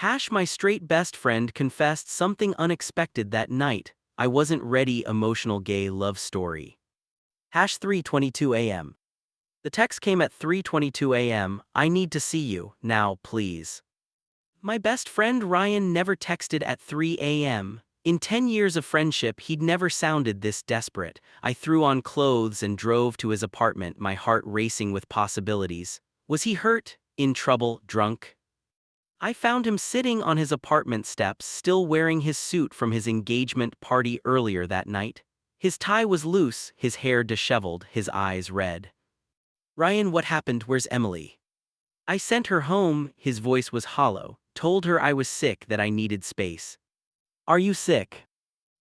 My straight best friend confessed something unexpected that night. I wasn't ready. Emotional gay love story. 3:22 a.m. The text came at 3:22 a.m. I need to see you, now, please. My best friend Ryan never texted at 3 a.m. In 10 years of friendship, he'd never sounded this desperate. I threw on clothes and drove to his apartment, my heart racing with possibilities. Was he hurt? In trouble? Drunk? I found him sitting on his apartment steps, still wearing his suit from his engagement party earlier that night. His tie was loose, his hair disheveled, his eyes red. Ryan, what happened? Where's Emily? I sent her home, his voice was hollow, told her I was sick, that I needed space. Are you sick?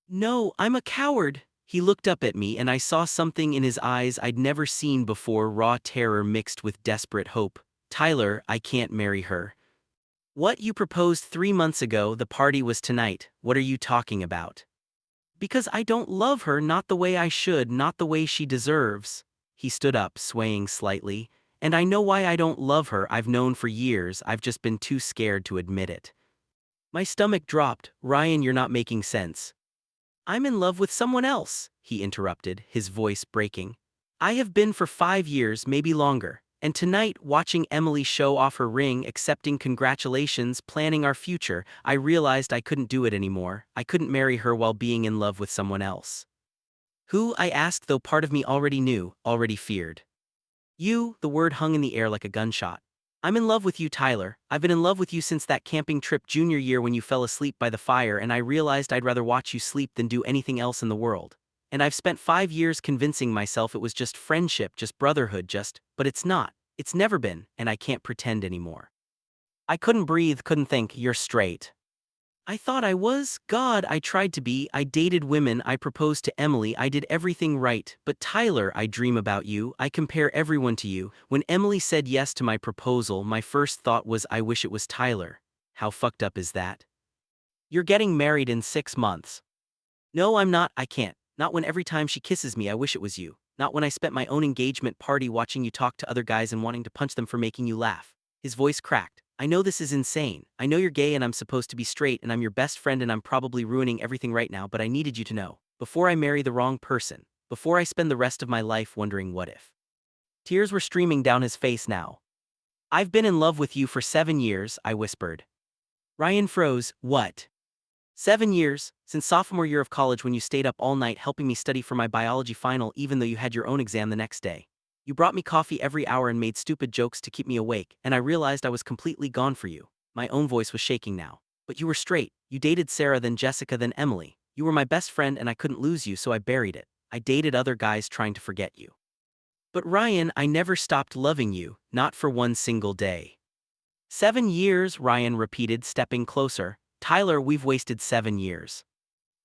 No, I'm a coward. He looked up at me and I saw something in his eyes I'd never seen before, raw terror mixed with desperate hope. Tyler, I can't marry her. What? You proposed 3 months ago, the party was tonight. What are you talking about? Because I don't love her, not the way I should, not the way she deserves. He stood up, swaying slightly. And I know why I don't love her. I've known for years, I've just been too scared to admit it. My stomach dropped. Ryan, you're not making sense. I'm in love with someone else, he interrupted, his voice breaking. I have been for 5 years, maybe longer. And tonight, watching Emily show off her ring, accepting congratulations, planning our future, I realized I couldn't do it anymore. I couldn't marry her while being in love with someone else. Who? I asked, though part of me already knew, already feared. You, the word hung in the air like a gunshot. I'm in love with you, Tyler. I've been in love with you since that camping trip junior year when you fell asleep by the fire, and I realized I'd rather watch you sleep than do anything else in the world. And I've spent 5 years convincing myself it was just friendship, just brotherhood, but it's not. It's never been, and I can't pretend anymore. I couldn't breathe, couldn't think. You're straight. I thought I was. God, I tried to be. I dated women, I proposed to Emily, I did everything right. But Tyler, I dream about you, I compare everyone to you. When Emily said yes to my proposal, my first thought was, I wish it was Tyler. How fucked up is that? You're getting married in 6 months. No, I'm not. I can't. Not when every time she kisses me I wish it was you. Not when I spent my own engagement party watching you talk to other guys and wanting to punch them for making you laugh. His voice cracked. I know this is insane. I know you're gay and I'm supposed to be straight and I'm your best friend and I'm probably ruining everything right now, but I needed you to know. Before I marry the wrong person. Before I spend the rest of my life wondering what if. Tears were streaming down his face now. I've been in love with you for 7 years, I whispered. Ryan froze. What? 7 years, since sophomore year of college when you stayed up all night helping me study for my biology final even though you had your own exam the next day. You brought me coffee every hour and made stupid jokes to keep me awake, and I realized I was completely gone for you. My own voice was shaking now. But you were straight. You dated Sarah, then Jessica, then Emily. You were my best friend and I couldn't lose you, so I buried it. I dated other guys trying to forget you. But Ryan, I never stopped loving you, not for one single day. 7 years, Ryan repeated, stepping closer. Tyler, we've wasted 7 years.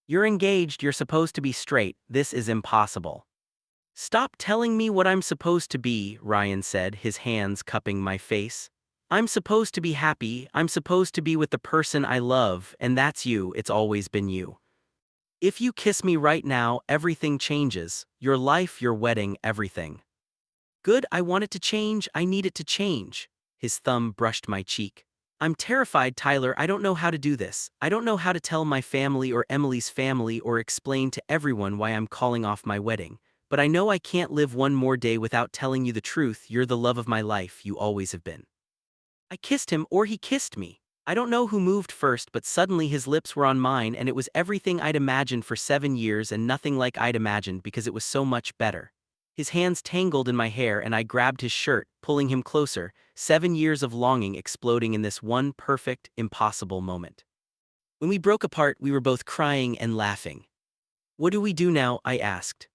You're engaged, you're supposed to be straight, this is impossible. Stop telling me what I'm supposed to be, Ryan said, his hands cupping my face. I'm supposed to be happy, I'm supposed to be with the person I love, and that's you, it's always been you. If you kiss me right now, everything changes, your life, your wedding, everything. Good, I want it to change, I need it to change. His thumb brushed my cheek. I'm terrified, Tyler, I don't know how to do this. I don't know how to tell my family or Emily's family or explain to everyone why I'm calling off my wedding. But I know I can't live one more day without telling you the truth. You're the love of my life, you always have been. I kissed him, or he kissed me. I don't know who moved first, but suddenly his lips were on mine and it was everything I'd imagined for 7 years and nothing like I'd imagined because it was so much better. His hands tangled in my hair and I grabbed his shirt, pulling him closer, 7 years of longing exploding in this one perfect, impossible moment. When we broke apart, we were both crying and laughing. What do we do now? I asked.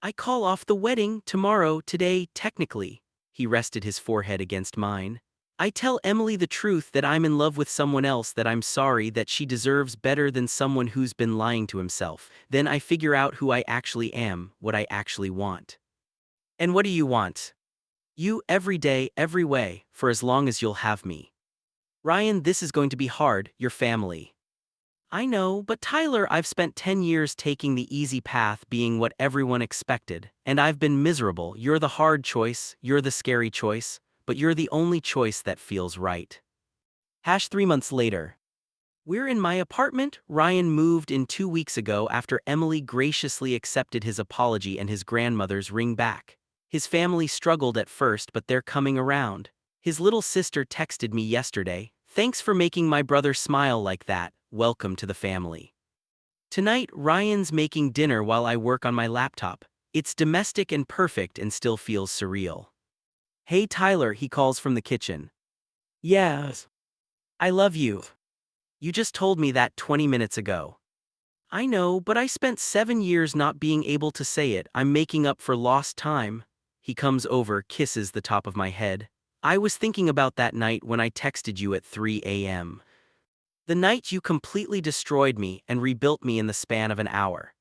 I call off the wedding, tomorrow, today, technically. He rested his forehead against mine. I tell Emily the truth that I'm in love with someone else, that I'm sorry, that she deserves better than someone who's been lying to himself. Then I figure out who I actually am, what I actually want. And what do you want? You, every day, every way, for as long as you'll have me. Ryan, this is going to be hard, your family. I know, but Tyler, I've spent 10 years taking the easy path, being what everyone expected, and I've been miserable. You're the hard choice, you're the scary choice, but you're the only choice that feels right. 3 months later. We're in my apartment. Ryan moved in 2 weeks ago after Emily graciously accepted his apology and his grandmother's ring back. His family struggled at first, but they're coming around. His little sister texted me yesterday, "Thanks for making my brother smile like that. Welcome to the family." Tonight, Ryan's making dinner while I work on my laptop. It's domestic and perfect and still feels surreal. "Hey Tyler," he calls from the kitchen. "Yes. I love you. You just told me that 20 minutes ago." "I know, but I spent 7 years not being able to say it. I'm making up for lost time." He comes over, kisses the top of my head. "I was thinking about that night when I texted you at 3 a.m. The night you completely destroyed me and rebuilt me in the span of an hour."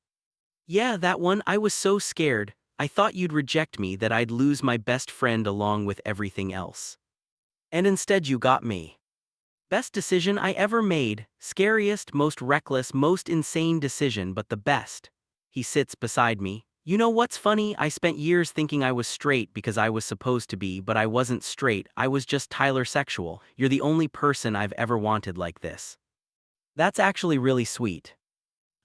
"Yeah, that one. I was so scared. I thought you'd reject me, that I'd lose my best friend along with everything else. And instead you got me. Best decision I ever made. Scariest, most reckless, most insane decision, but the best." He sits beside me. "You know what's funny? I spent years thinking I was straight because I was supposed to be, but I wasn't straight. I was just Tyler sexual. You're the only person I've ever wanted like this." That's actually really sweet.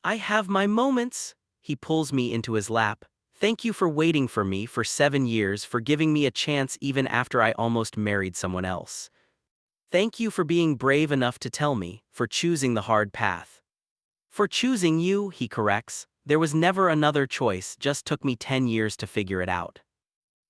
"I have my moments." He pulls me into his lap. "Thank you for waiting for me for 7 years, for giving me a chance even after I almost married someone else. Thank you for being brave enough to tell me, for choosing the hard path." "For choosing you," he corrects. "There was never another choice, just took me 10 years to figure it out."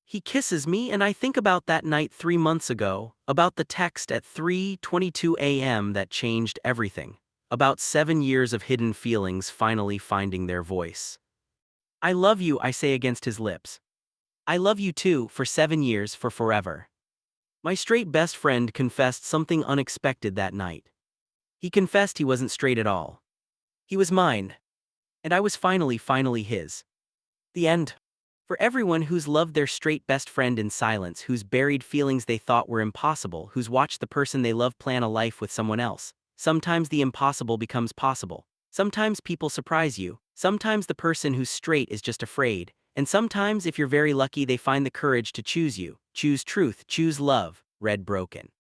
He kisses me and I think about that night 3 months ago, about the text at 3:22 a.m. that changed everything, about 7 years of hidden feelings finally finding their voice. "I love you," I say against his lips. "I love you too, for 7 years, for forever." My straight best friend confessed something unexpected that night. He confessed he wasn't straight at all. He was mine. And I was finally his. The end. For everyone who's loved their straight best friend in silence, who's buried feelings they thought were impossible, who's watched the person they love plan a life with someone else, sometimes the impossible becomes possible. Sometimes people surprise you. Sometimes the person who's straight is just afraid. And sometimes, if you're very lucky, they find the courage to choose you. Choose truth, choose love. Red Broken.